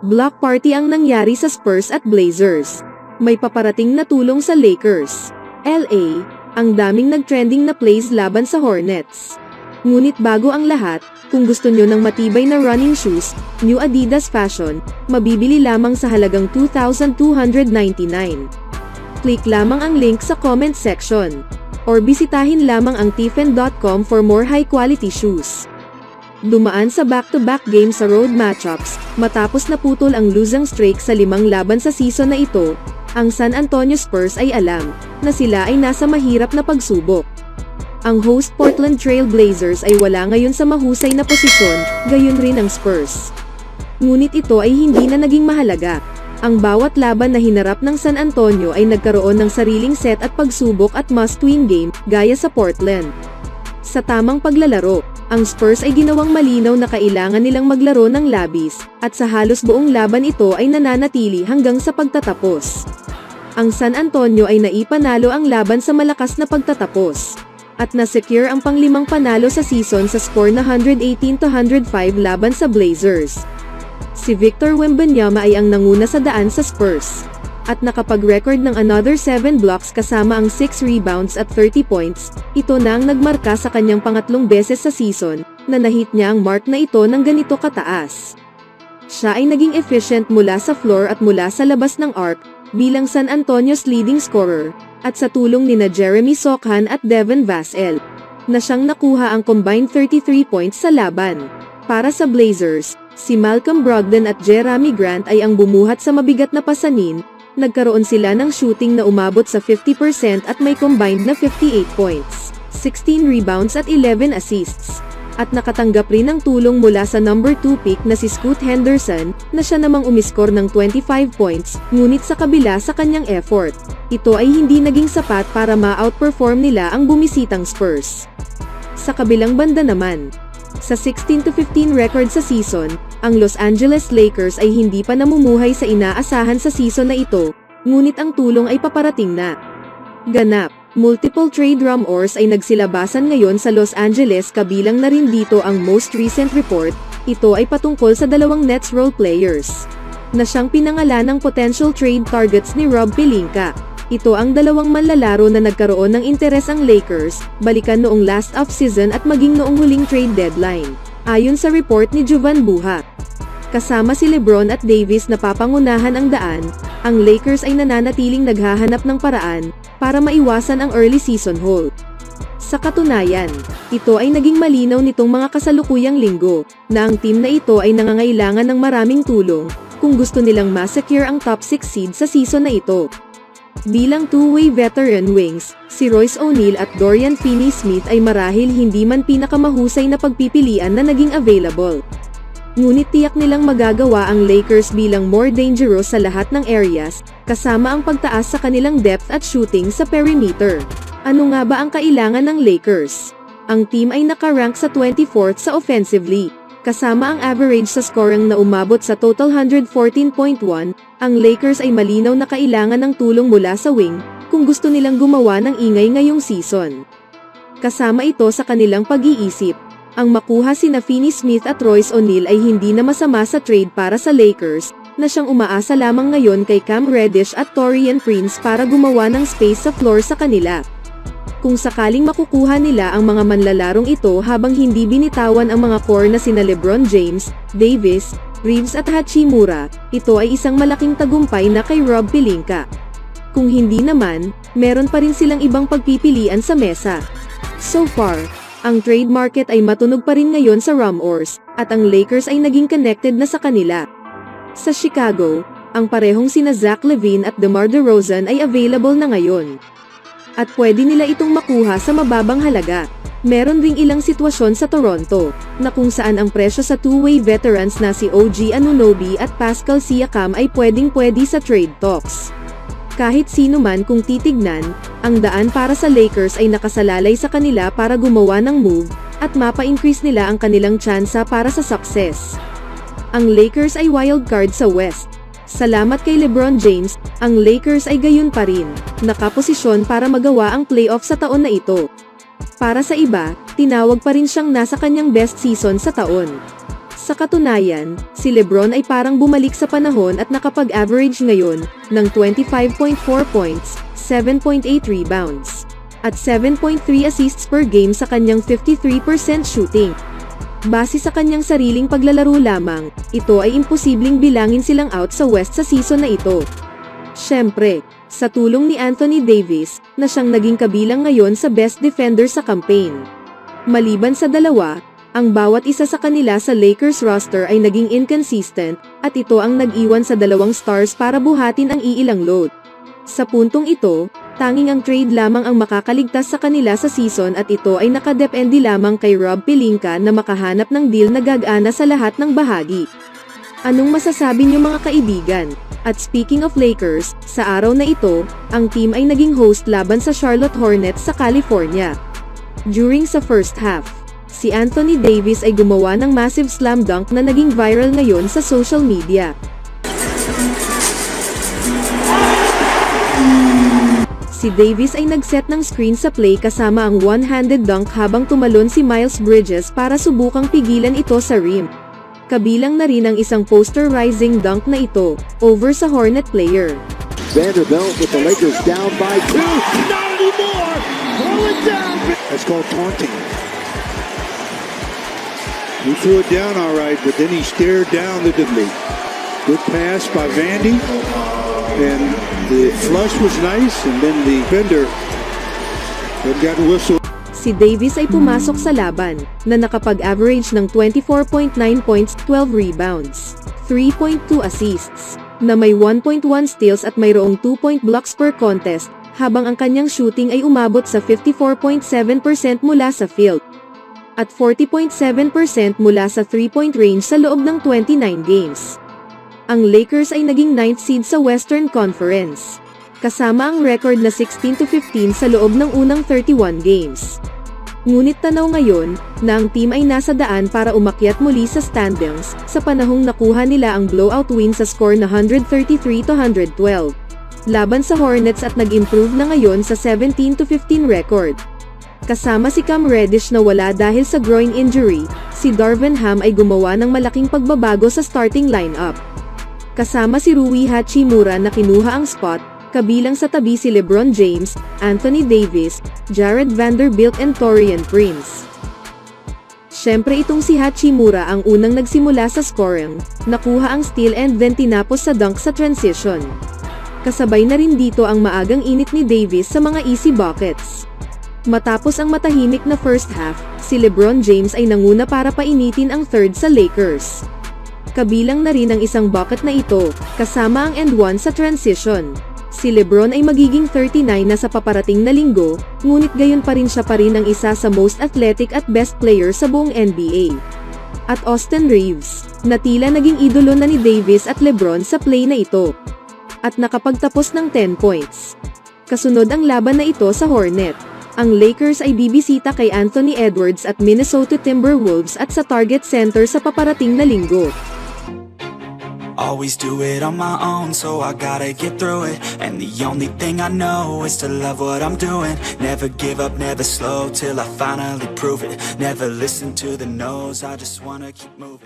Block party ang nangyari sa Spurs at Blazers. May paparating na tulong sa Lakers. LA, ang daming nag-trending na plays laban sa Hornets. Ngunit bago ang lahat, kung gusto nyo ng matibay na running shoes, New Adidas Fashion, mabibili lamang sa halagang $2,299. Click lamang ang link sa comment section. Or bisitahin lamang ang tiffen.com for more high-quality shoes. Dumaan sa back-to-back games sa road matchups, matapos naputol ang losing streak sa 5 laban sa season na ito, ang San Antonio Spurs ay alam na sila ay nasa mahirap na pagsubok. Ang host Portland Trail Blazers ay wala ngayon sa mahusay na posisyon, gayon rin ang Spurs. Ngunit ito ay hindi na naging mahalaga. Ang bawat laban na hinarap ng San Antonio ay nagkaroon ng sariling set at pagsubok at must-win game, gaya sa Portland. Sa tamang paglalaro, ang Spurs ay ginawang malinaw na kailangan nilang maglaro ng labis, at sa halos buong laban ito ay nananatili hanggang sa pagtatapos. Ang San Antonio ay naipanalo ang laban sa malakas na pagtatapos, at na-secure ang pang-5 panalo sa season sa score na 118-105 laban sa Blazers. Si Victor Wembanyama ay ang nanguna sa daan sa Spurs, at nakapag-record ng another 7 blocks kasama ang 6 rebounds at 30 points. Ito na ang nagmarka sa kanyang pangatlong beses sa season, na nahit niya ang mark na ito ng ganito kataas. Siya ay naging efficient mula sa floor at mula sa labas ng arc, bilang San Antonio's leading scorer, at sa tulong nina Jeremy Sochan at Devin Vassell, na siyang nakuha ang combined 33 points sa laban. Para sa Blazers, si Malcolm Brogdon at Jerami Grant ay ang bumuhat sa mabigat na pasanin. Nagkaroon sila ng shooting na umabot sa 50% at may combined na 58 points, 16 rebounds at 11 assists. At nakatanggap rin ng tulong mula sa number 2 pick na si Scoot Henderson, na siya namang umiskor ng 25 points, ngunit sa kabila sa kanyang effort, ito ay hindi naging sapat para ma-outperform nila ang bumisitang Spurs. Sa kabilang banda naman, sa 16-15 record sa season, ang Los Angeles Lakers ay hindi pa namumuhay sa inaasahan sa season na ito, ngunit ang tulong ay paparating na. Ganap, multiple trade rumors ay nagsilabasan ngayon sa Los Angeles, kabilang na rin dito ang most recent report. Ito ay patungkol sa 2 Nets role players, na siyang pinangalan ng potential trade targets ni Rob Pelinka. Ito ang 2 manlalaro na nagkaroon ng interes ang Lakers, balikan noong last off-season at maging noong huling trade deadline. Ayon sa report ni Jovan Buha, kasama si LeBron at Davis na papangunahan ang daan, ang Lakers ay nananatiling naghahanap ng paraan para maiwasan ang early season hold. Sa katunayan, ito ay naging malinaw nitong mga kasalukuyang linggo, na ang team na ito ay nangangailangan ng maraming tulong kung gusto nilang ma-secure ang top 6 seed sa season na ito. Bilang two-way veteran wings, si Royce O'Neal at Dorian Finney-Smith ay marahil hindi man pinakamahusay na pagpipilian na naging available. Ngunit tiyak nilang magagawa ang Lakers bilang more dangerous sa lahat ng areas, kasama ang pagtaas sa kanilang depth at shooting sa perimeter. Ano nga ba ang kailangan ng Lakers? Ang team ay nakarank sa 24th sa offensively, kasama ang average sa scoring na umabot sa total 114.1, ang Lakers ay malinaw na kailangan ng tulong mula sa wing, kung gusto nilang gumawa ng ingay ngayong season. Kasama ito sa kanilang pag-iisip, ang makuha sina Finney-Smith at Royce O'Neal ay hindi na masama sa trade para sa Lakers, na siyang umaasa lamang ngayon kay Cam Reddish at Taurean Prince para gumawa ng space sa floor sa kanila. Kung sakaling makukuha nila ang mga manlalarong ito habang hindi binitawan ang mga core na sina LeBron James, Davis, Reeves at Hachimura, ito ay isang malaking tagumpay na kay Rob Pelinka. Kung hindi naman, meron pa rin silang ibang pagpipilian sa mesa. So far, ang trade market ay matunog pa rin ngayon sa rumors, at ang Lakers ay naging connected na sa kanila. Sa Chicago, ang parehong sina Zach LaVine at DeMar DeRozan ay available na ngayon, at pwede nila itong makuha sa mababang halaga. Meron ring ilang sitwasyon sa Toronto, na kung saan ang presyo sa two-way veterans na si OG Anunoby at Pascal Siakam ay pwedeng-pwede sa trade talks. Kahit sino man kung titignan, ang daan para sa Lakers ay nakasalalay sa kanila para gumawa ng move, at mapa-increase nila ang kanilang tsansa para sa success. Ang Lakers ay wildcard sa West. Salamat kay LeBron James, ang Lakers ay gayon pa rin, nakaposisyon para magawa ang playoff sa taon na ito. Para sa iba, tinawag pa rin siyang nasa kanyang best season sa taon. Sa katunayan, si LeBron ay parang bumalik sa panahon at nakapag-average ngayon ng 25.4 points, 7.8 rebounds, at 7.3 assists per game sa kanyang 53% shooting. Base sa kanyang sariling paglalaro lamang, ito ay imposibleng bilangin silang out sa West sa season na ito. Siyempre, sa tulong ni Anthony Davis, na siyang naging kabilang ngayon sa best defender sa campaign. Maliban sa dalawa, ang bawat isa sa kanila sa Lakers roster ay naging inconsistent, at ito ang nag-iwan sa dalawang stars para buhatin ang iilang load. Sa puntong ito, tanging ang trade lamang ang makakaligtas sa kanila sa season at ito ay nakadepende lamang kay Rob Pelinka na makahanap ng deal na gagana sa lahat ng bahagi. Anong masasabi niyo mga kaibigan? At speaking of Lakers, sa araw na ito, ang team ay naging host laban sa Charlotte Hornets sa California. During sa first half, si Anthony Davis ay gumawa ng massive slam dunk na naging viral ngayon sa social media. Si Davis ay nag-set ng screen sa play kasama ang one-handed dunk habang tumalon si Miles Bridges para subukang pigilan ito sa rim. Kabilang na rin ang isang posterizing dunk na ito, over sa Hornet player. Vanderbilt with the Lakers down by 2. Not anymore! Throw it down! That's called taunting. He threw it down all right, but then he stared down the debate. Good pass by Vandy, and the flush was nice, and then the defender got a whistle. Si Davis ay pumasok sa laban, na nakapag-average ng 24.9 points, 12 rebounds, 3.2 assists, na may 1.1 steals at mayroong 2 blocks per contest, habang ang kanyang shooting ay umabot sa 54.7% mula sa field, at 40.7% mula sa 3-point range sa loob ng 29 games. Ang Lakers ay naging 9th seed sa Western Conference, kasama ang record na 16-15 sa loob ng unang 31 games. Ngunit tanaw ngayon, na ang team ay nasa daan para umakyat muli sa standings, sa panahong nakuha nila ang blowout win sa score na 133-112, laban sa Hornets at nag-improve na ngayon sa 17-15 record. Kasama si Cam Reddish na wala dahil sa groin injury, si Darvin Ham ay gumawa ng malaking pagbabago sa starting lineup. Kasama si Rui Hachimura na kinuha ang spot, kabilang sa tabi si LeBron James, Anthony Davis, Jared Vanderbilt and Taurean Prince. Siyempre itong si Hachimura ang unang nagsimula sa scoring, nakuha ang steal and then tinapos sa dunk sa transition. Kasabay na rin dito ang maagang init ni Davis sa mga easy buckets. Matapos ang matahimik na first half, si LeBron James ay nanguna para painitin ang third sa Lakers. Kabilang na rin ang isang bucket na ito, kasama ang and one sa transition. Si LeBron ay magiging 39 na sa paparating na linggo, ngunit gayon pa rin siya pa rin ang isa sa most athletic at best player sa buong NBA. At Austin Reeves, na tila naging idolo na ni Davis at LeBron sa play na ito, at nakapagtapos ng 10 points. Kasunod ang laban na ito sa Hornet. Ang Lakers ay bibisita kay Anthony Edwards at Minnesota Timberwolves at sa Target Center sa paparating na linggo. Always do it on my own, so I gotta get through it. And the only thing I know is to love what I'm doing. Never give up, never slow, till I finally prove it. Never listen to the no's, I just wanna keep moving.